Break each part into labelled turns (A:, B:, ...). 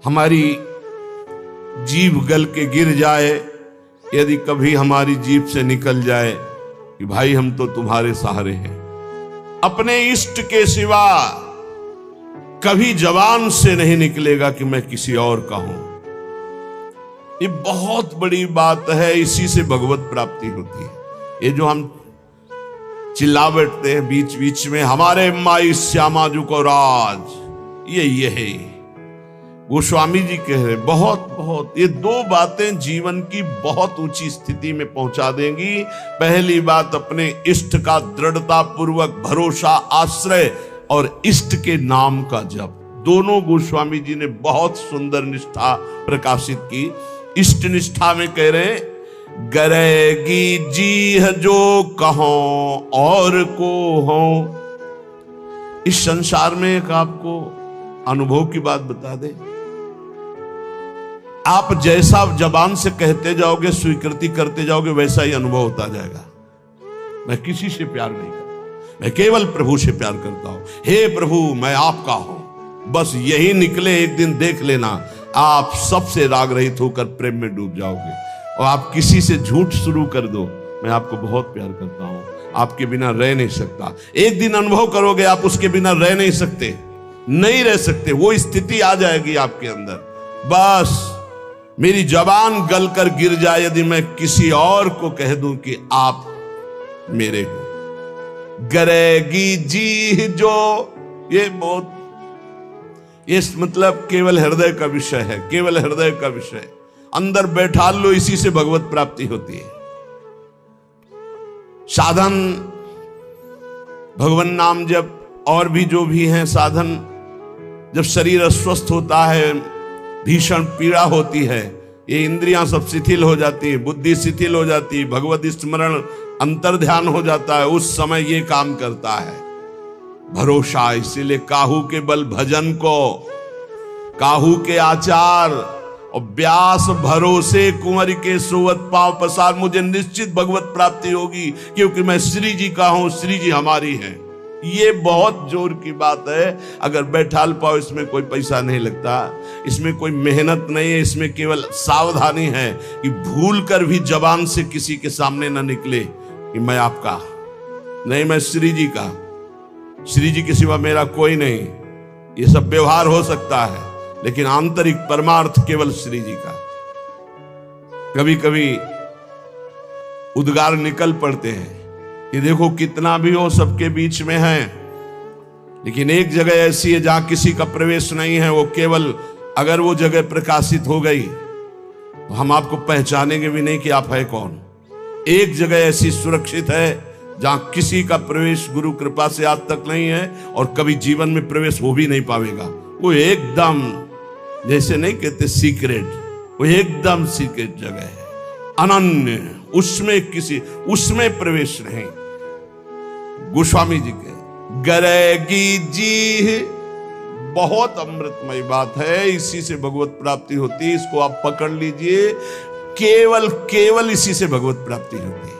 A: हमारी जीभ गल के गिर जाए, यदि कभी हमारी जीभ से निकल जाए कि भाई हम तो तुम्हारे सहारे हैं, अपने इष्ट के सिवा कभी जबान से नहीं निकलेगा कि मैं किसी और का हूं। ये बहुत बड़ी बात है, इसी से भगवत प्राप्ति होती है। ये जो हम चिल्ला बैठते हैं बीच बीच में, हमारे माई श्यामा जी को राज, ये है गोस्वामी जी कह रहे, बहुत ये दो बातें जीवन की बहुत ऊंची स्थिति में पहुंचा देंगी। पहली बात, अपने इष्ट का दृढ़ता पूर्वक भरोसा, आश्रय और इष्ट के नाम का जप। दोनों गोस्वामी जी ने बहुत सुंदर निष्ठा प्रकाशित की। इष्ट निष्ठा में कह रहे, गरेगी जी जो कहो और को हो। इस संसार में एक आपको अनुभव की बात बता दे, आप जैसा जबान से कहते जाओगे, स्वीकृति करते जाओगे, वैसा ही अनुभव होता जाएगा। मैं किसी से प्यार नहीं करता, मैं केवल प्रभु से प्यार करता हूं। हे प्रभु मैं आपका हूं, बस यही निकले, एक दिन देख लेना आप सबसे राग रहित होकर प्रेम में डूब जाओगे। और आप किसी से झूठ शुरू कर दो, मैं आपको बहुत प्यार करता हूं, आपके बिना रह नहीं सकता। एक दिन अनुभव करोगे आप उसके बिना रह नहीं सकते, नहीं रह सकते, वो स्थिति आ जाएगी आपके अंदर। बस मेरी जबान गल कर गिर जाए यदि मैं किसी और को कह दूं कि आप मेरे हो। गरेगी जी जो, ये बहुत, ये मतलब केवल हृदय का विषय है, केवल हृदय का विषय। अंदर बैठा लो, इसी से भगवत प्राप्ति होती है। साधन भगवान नाम जप और भी जो भी हैं साधन, जब शरीर अस्वस्थ होता है, भीषण पीड़ा होती है, ये इंद्रियां सब शिथिल हो जाती है, बुद्धि शिथिल हो जाती है, भगवत स्मरण अंतर ध्यान हो जाता है, उस समय ये काम करता है भरोसा। इसीलिए काहू के बल भजन को, काहू के आचार और व्यास भरोसे कुंवर के सोवत पाव पसार। मुझे निश्चित भगवत प्राप्ति होगी क्योंकि मैं श्री जी का हूं, श्री जी हमारी है। ये बहुत जोर की बात है। अगर बैठाल पाओ, इसमें कोई पैसा नहीं लगता, इसमें कोई मेहनत नहीं है, इसमें केवल सावधानी है कि भूल कर भी जबान से किसी के सामने न निकले कि मैं आपका नहीं, मैं श्री जी का, श्री जी के सिवा मेरा कोई नहीं। ये सब व्यवहार हो सकता है, लेकिन आंतरिक परमार्थ केवल श्री जी का। कभी कभी उद्गार निकल पड़ते हैं कि देखो कितना भी हो सबके बीच में है, लेकिन एक जगह ऐसी है जहां किसी का प्रवेश नहीं है। वो केवल अगर वो जगह प्रकाशित हो गई तो हम आपको पहचानेंगे भी नहीं कि आप है कौन। एक जगह ऐसी सुरक्षित है जहां किसी का प्रवेश गुरु कृपा से आज तक नहीं है और कभी जीवन में प्रवेश हो भी नहीं पाएगा। वो एकदम जैसे नहीं कहते सीक्रेट, वो एकदम सीक्रेट जगह है, अनन्य, उसमें प्रवेश नहीं। गोस्वामी जी के गरेगी जी, बहुत अमृतमय बात है, इसी से भगवत प्राप्ति होती है। इसको आप पकड़ लीजिए, केवल इसी से भगवत प्राप्ति होती है।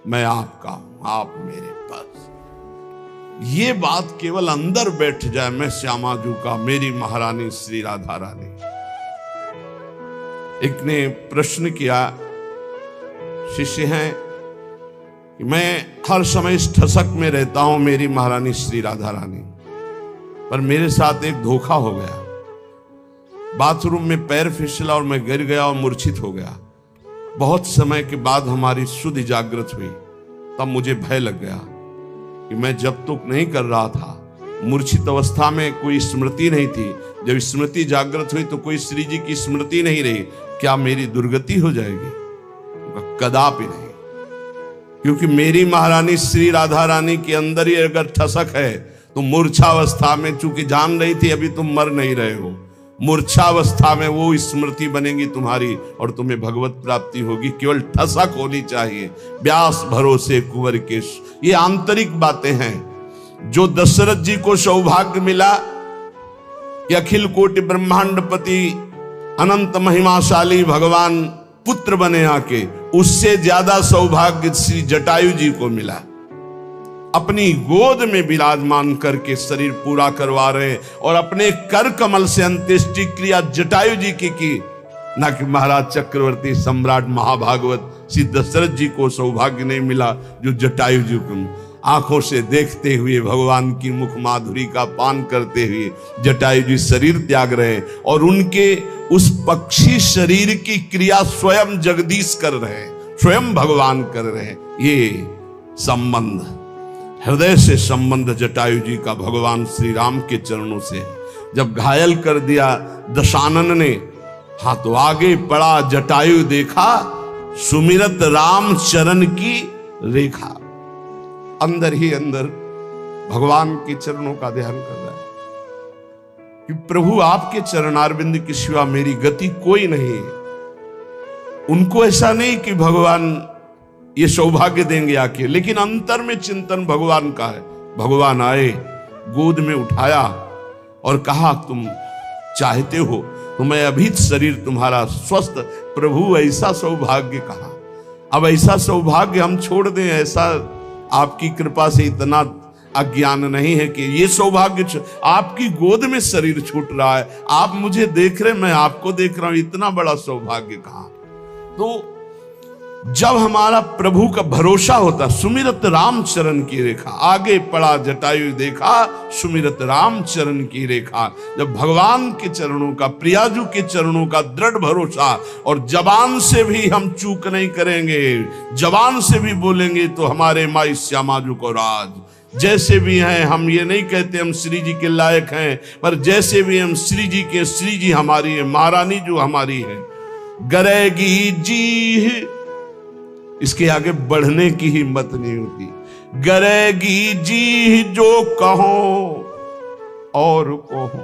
A: मैं आपका हूं, आप मेरे पास। ये बात केवल अंदर बैठ जाए, मैं श्यामा जू का, मेरी महारानी श्री राधा रानी। एक ने प्रश्न किया, शिष्य हैं कि मैं हर समय इस ठसक में रहता हूं, मेरी महारानी श्री राधा रानी, पर मेरे साथ एक धोखा हो गया। बाथरूम में पैर फिसला और मैं गिर गया और मूर्छित हो गया। बहुत समय के बाद हमारी शुद्ध जागृत हुई, तब मुझे भय लग गया कि मैं जब तक नहीं कर रहा था, मूर्छित अवस्था में कोई स्मृति नहीं थी, जब स्मृति जागृत हुई तो कोई श्री जी की स्मृति नहीं रही, क्या मेरी दुर्गति हो जाएगी? कदापि नहीं, क्योंकि मेरी महारानी श्री राधा रानी के अंदर ही अगर ठसक है तो मूर्छावस्था में, चूंकि जान रही थी अभी तुम मर नहीं रहे हो, मूर्छावस्था में वो स्मृति बनेगी तुम्हारी और तुम्हें भगवत प्राप्ति होगी। केवल ठसक होनी चाहिए, व्यास भरोसे कुंवर के। ये आंतरिक बातें हैं। जो दशरथ जी को सौभाग्य मिला कि अखिल कोटि ब्रह्मांडपति अनंत महिमाशाली भगवान पुत्र बने आके, उससे ज्यादा सौभाग्य श्री जटायु जी को मिला। अपनी गोद में विराजमान करके शरीर पूरा करवा रहे हैं। और अपने कर कमल से अंत्येष्टि क्रिया जटायु जी की ना कि महाराज चक्रवर्ती सम्राट महाभागवत श्री दशरथ जी को सौभाग्य नहीं मिला जो जटायु जी को आंखों से देखते हुए भगवान की मुख माधुरी का पान करते हुए जटायु जी शरीर त्याग रहे हैं। और उनके उस पक्षी शरीर की क्रिया स्वयं जगदीश कर रहे हैं, स्वयं भगवान कर रहे हैं। ये संबंध, हृदय से संबंध जटायु जी का भगवान श्री राम के चरणों से। जब घायल कर दिया दशानन ने, हाँ तो आगे पड़ा जटायु देखा, सुमिरत राम चरण की रेखा। अंदर ही अंदर भगवान के चरणों का ध्यान कर रहा है कि प्रभु आपके चरणारविंद की सिवा मेरी गति कोई नहीं है। उनको ऐसा नहीं कि भगवान ये सौभाग्य देंगे आके, लेकिन अंतर में चिंतन भगवान का है। भगवान आए, गोद में उठाया और कहा तुम चाहते हो तो मैं अभी शरीर तुम्हारा स्वस्थ। प्रभु ऐसा सौभाग्य कहा। अब ऐसा सौभाग्य हम छोड़ दें, ऐसा आपकी कृपा से इतना अज्ञान नहीं है कि ये सौभाग्य आपकी गोद में शरीर छूट रहा है, आप मुझे देख रहे, मैं आपको देख रहा हूं, इतना बड़ा सौभाग्य कहां। तो जब हमारा प्रभु का भरोसा होता, सुमिरत राम चरण की रेखा, आगे पड़ा जटायु देखा सुमिरत राम चरण की रेखा। जब भगवान के चरणों का, प्रियाजू के चरणों का दृढ़ भरोसा, और जबान से भी हम चूक नहीं करेंगे, जबान से भी बोलेंगे तो हमारे माई श्यामाजू को राज। जैसे भी हैं, हम ये नहीं कहते हम श्री जी के लायक हैं, पर जैसे भी हम श्री जी के, श्री जी हमारी है, महारानी जो हमारी है। गरेगी जी, इसके आगे बढ़ने की हिम्मत नहीं होती। गरेगी जी जो कहो और कहो,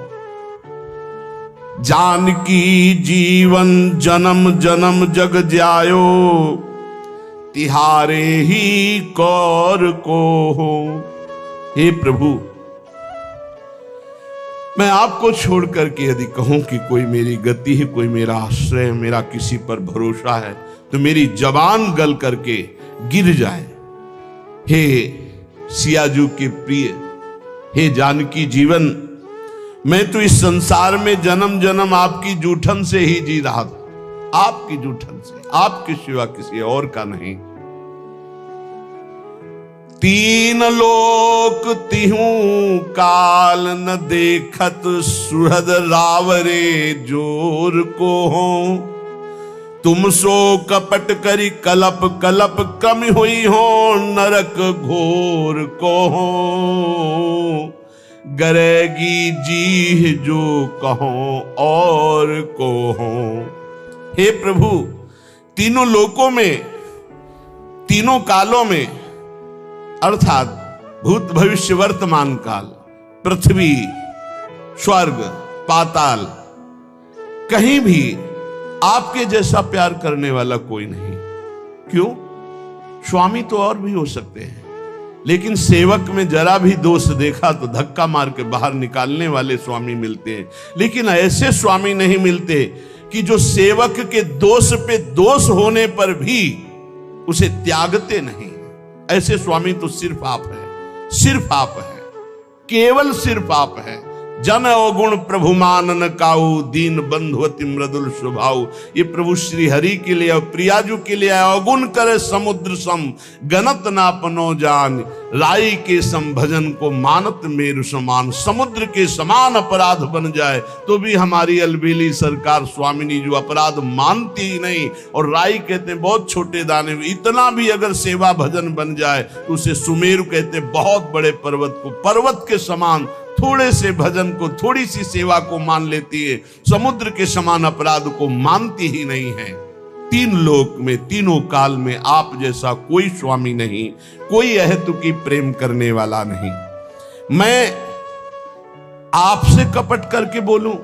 A: जानकी जीवन जन्म जन्म जग जायो, तिहारे ही कौर को हो। हे प्रभु, मैं आपको छोड़ करके यदि कहूं कि कोई मेरी गति है, कोई मेरा आश्रय है, मेरा किसी पर भरोसा है, तो मेरी जबान गल करके गिर जाए। हे सियाजू के प्रिय, हे जानकी जीवन, मैं तो इस संसार में जन्म जन्म आपकी जूठन से ही जी रहा था, आपकी जूठन से, आपके सिवा किसी और का नहीं। तीन लोक तिहूं काल न देखत, सुहृद रावरे जोर को हो। तुम सो कपट करी कलप कलप, कम हुई हो नरक घोर को हो। गरेगी जी जो कहो और को हो। हे प्रभु, तीनों लोकों में, तीनों कालों में, अर्थात भूत भविष्य वर्तमान काल, पृथ्वी, स्वर्ग, पाताल, कहीं भी आपके जैसा प्यार करने वाला कोई नहीं। क्यों? स्वामी तो और भी हो सकते हैं, लेकिन सेवक में जरा भी दोष देखा तो धक्का मार के बाहर निकालने वाले स्वामी मिलते हैं। लेकिन ऐसे स्वामी नहीं मिलते कि जो सेवक के दोष पे दोष होने पर भी उसे त्यागते नहीं। ऐसे स्वामी तो सिर्फ आप हैं, सिर्फ आप हैं, केवल सिर्फ आप हैं। जन अवगुण प्रभु मानन काऊ, दीन बंधुअति मृदुल स्वभाव। ये प्रभु श्री हरि के लिए और प्रियाजू के लिए अवगुण करे समुद्र सम, गणत ना अपनो जान। राई के सम भजन को मानत मेरु समान। समुद्र के समान अपराध बन जाए तो भी हमारी अलबेली सरकार स्वामिनी जो अपराध मानती ही नहीं। और राई कहते हैं बहुत छोटे दाने, इतना भी अगर सेवा भजन बन जाए तो उसे सुमेरु कहते हैं, बहुत बड़े पर्वत को पर्वत के समान थोड़े से भजन को, थोड़ी सी सेवा को मान लेती है, समुद्र के समान अपराध को मानती ही नहीं है। तीन लोक में, तीनों काल में आप जैसा कोई स्वामी नहीं, कोई अहेतुकी प्रेम करने वाला नहीं। मैं आपसे कपट करके बोलूं,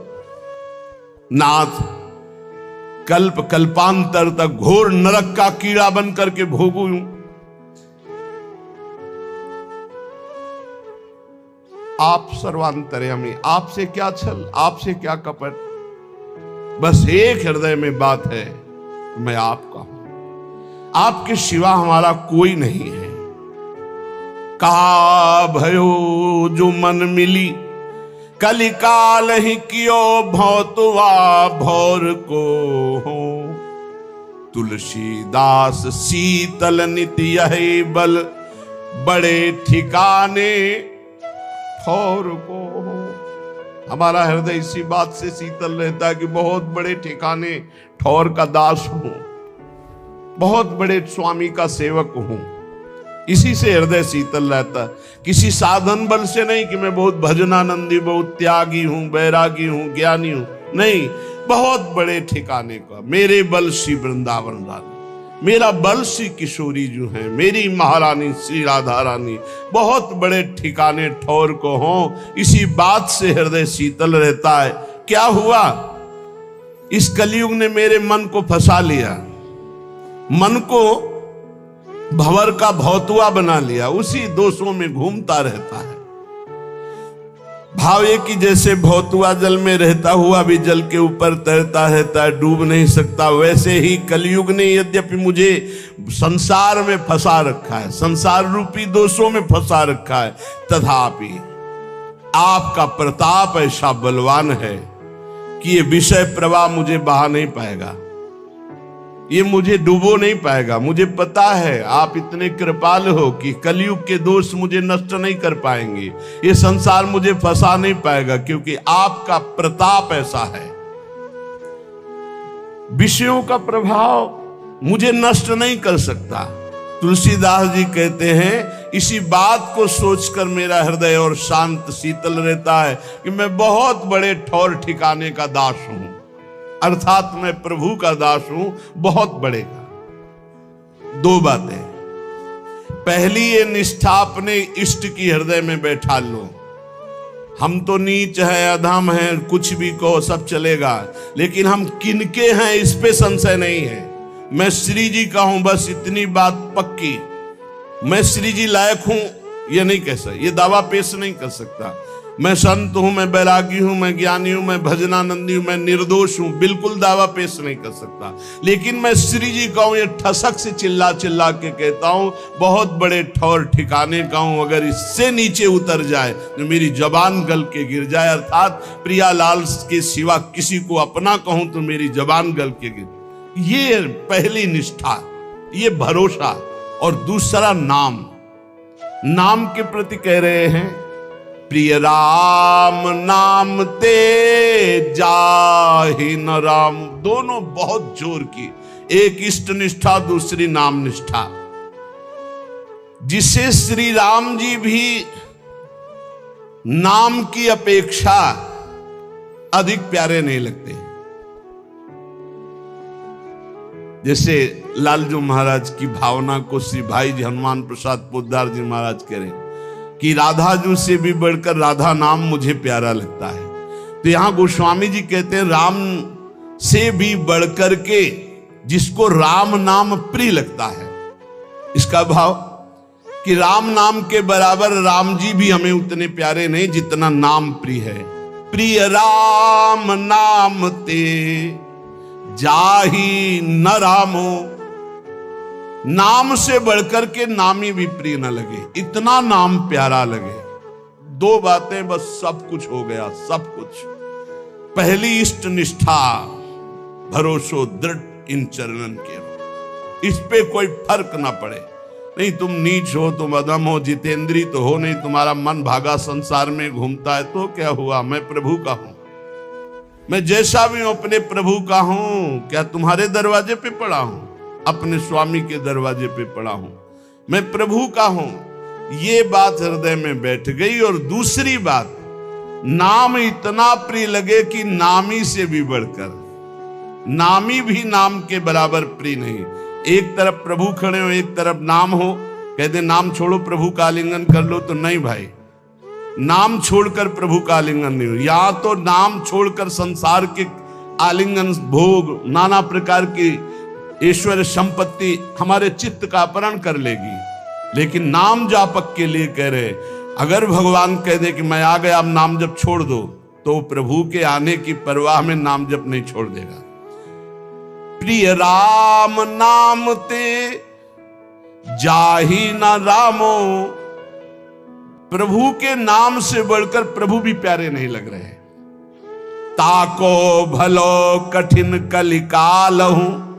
A: नाथ, कल्प कल्पांतर तक घोर नरक का कीड़ा बन करके भोगूं। आप सर्वांतर्यामी, आपसे क्या छल, आपसे क्या कपट। बस एक हृदय में बात है, मैं आपका हूं, आपके सिवा हमारा कोई नहीं है। कहा भयो जो मन मिली, कलिकाल ही कियो भौतुआ भौर को हो। तुलसीदास शीतल नित्य यही बल, बड़े ठिकाने ठौर को हो। हमारा हृदय इसी बात से शीतल रहता है कि बहुत बड़े ठिकाने ठौर का दास हूं, बहुत बड़े स्वामी का सेवक हूं। इसी से हृदय शीतल रहता है, किसी साधन बल से नहीं कि मैं बहुत भजनानंदी, बहुत त्यागी हूं, बैरागी हूं, ज्ञानी हूं, नहीं, बहुत बड़े ठिकाने का। मेरे बल श्री वृंदावन रानी, मेरा बल श्री किशोरी जो है, मेरी महारानी श्री राधा रानी, बहुत बड़े ठिकाने ठौर को हो। इसी बात से हृदय शीतल रहता है। क्या हुआ, इस कलयुग ने मेरे मन को फंसा लिया, मन को भंवर का भौतुआ बना लिया, उसी दोषों में घूमता रहता है। भाव ये कि जैसे भौतुआ जल में रहता हुआ भी जल के ऊपर तैरता रहता है, डूब नहीं सकता, वैसे ही कलयुग ने यद्यपि मुझे संसार में फंसा रखा है, संसार रूपी दोषों में फंसा रखा है, तथापि आपका प्रताप ऐसा बलवान है कि ये विषय प्रवाह मुझे बहा नहीं पाएगा, ये मुझे डूबो नहीं पाएगा। मुझे पता है आप इतने कृपाल हो कि कलयुग के दोष मुझे नष्ट नहीं कर पाएंगे, ये संसार मुझे फंसा नहीं पाएगा, क्योंकि आपका प्रताप ऐसा है। विषयों का प्रभाव मुझे नष्ट नहीं कर सकता। तुलसीदास जी कहते हैं, इसी बात को सोचकर मेरा हृदय और शांत शीतल रहता है कि मैं बहुत बड़े ठौर ठिकाने का दास हूं, अर्थात मैं प्रभु का दास हूं, बहुत बड़े का। दो बातें, पहली ये निष्ठा अपने इष्ट की हृदय में बैठा लो। हम तो नीच है, अधम है, कुछ भी कहो सब चलेगा, लेकिन हम किनके हैं इस पे संशय नहीं है। मैं श्री जी का हूं, बस इतनी बात पक्की। मैं श्री जी लायक हूं ये नहीं कह सकता, ये दावा पेश नहीं कर सकता। मैं संत हूं, मैं बैरागी हूं, मैं ज्ञानी हूं, मैं भजनानंदी हूं, मैं निर्दोष हूं, बिल्कुल दावा पेश नहीं कर सकता। लेकिन मैं श्री जी का हूं, ये ठसक से चिल्ला चिल्ला के कहता हूं, बहुत बड़े ठौर ठिकाने का हूं। अगर इससे नीचे उतर जाए तो मेरी जबान गल के गिर जाए, अर्थात प्रियालाल के सिवा किसी को अपना कहूं तो मेरी जबान गल के गिर। ये पहली निष्ठा, ये भरोसा। और दूसरा नाम, नाम के प्रति कह रहे हैं, प्रिय राम नाम ते जाहि न राम। दोनों बहुत जोर की, एक इष्ट निष्ठा, दूसरी नाम निष्ठा, जिसे श्री राम जी भी नाम की अपेक्षा अधिक प्यारे नहीं लगते। जैसे लालजू महाराज की भावना को श्री भाई जी हनुमान प्रसाद पोद्दार जी महाराज कह रहे कि राधा जू से भी बढ़कर राधा नाम मुझे प्यारा लगता है। तो यहां गोस्वामी जी कहते हैं, राम से भी बढ़कर के जिसको राम नाम प्रिय लगता है। इसका भाव कि राम नाम के बराबर राम जी भी हमें उतने प्यारे नहीं जितना नाम प्रिय है। प्रिय राम नाम ते जाहि न रामो, नाम से बढ़कर के नामी भी प्रिय न लगे, इतना नाम प्यारा लगे। दो बातें बस सब कुछ हो गया, सब कुछ। पहली इष्ट निष्ठा, भरोसो दृढ़ इन चरणन के, इस पे कोई फर्क ना पड़े। नहीं तुम नीच हो, तुम अधम हो, जितेंद्री तो हो नहीं, तुम्हारा मन भागा संसार में घूमता है, तो क्या हुआ, मैं प्रभु का हूं। मैं जैसा भी हूं अपने प्रभु का हूं। क्या तुम्हारे दरवाजे पे पड़ा हूं? अपने स्वामी के दरवाजे पे पड़ा हूं। मैं प्रभु का हूं। ये बात हृदय में बैठ गई। और दूसरी बात, नाम इतना प्रिय लगे कि नामी से भी बढ़कर, नामी भी नाम के बराबर प्रिय नहीं। एक तरफ प्रभु खड़े हो, एक तरफ नाम हो, कहते नाम छोड़ो प्रभु का आलिंगन कर लो, तो नहीं भाई, नाम छोड़कर प्रभु का आलिंगन नहीं हो। या तो नाम छोड़कर संसार के आलिंगन, भोग, नाना प्रकार की ऐश्वर्य संपत्ति हमारे चित्त का अपहरण कर लेगी। लेकिन नाम जापक के लिए कह रहे, अगर भगवान कह दे कि मैं आ गया, अब नाम जप छोड़ दो, तो प्रभु के आने की परवाह में नाम जप नहीं छोड़ देगा। प्रिय राम नाम ते जाहि न रामो, प्रभु के नाम से बढ़कर प्रभु भी प्यारे नहीं लग रहे। ताको भलो कठिन कलिकाल हूं